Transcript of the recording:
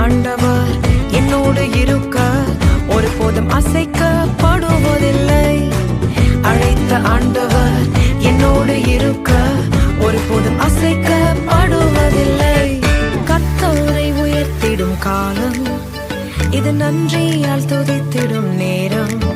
ஆண்டவர் என்னோடு இருக்க ஒருபோதும் அசைக்கப்படுவதில்லை. அழைத்த ஆண்டவர் என்னோடு இருக்க ஒருபோதும் அசைக்கப்படுவதில்லை. கர்த்தரை உயர்த்திடும் காலம் இது, நன்றியால் துதித்திடும் நேரம்.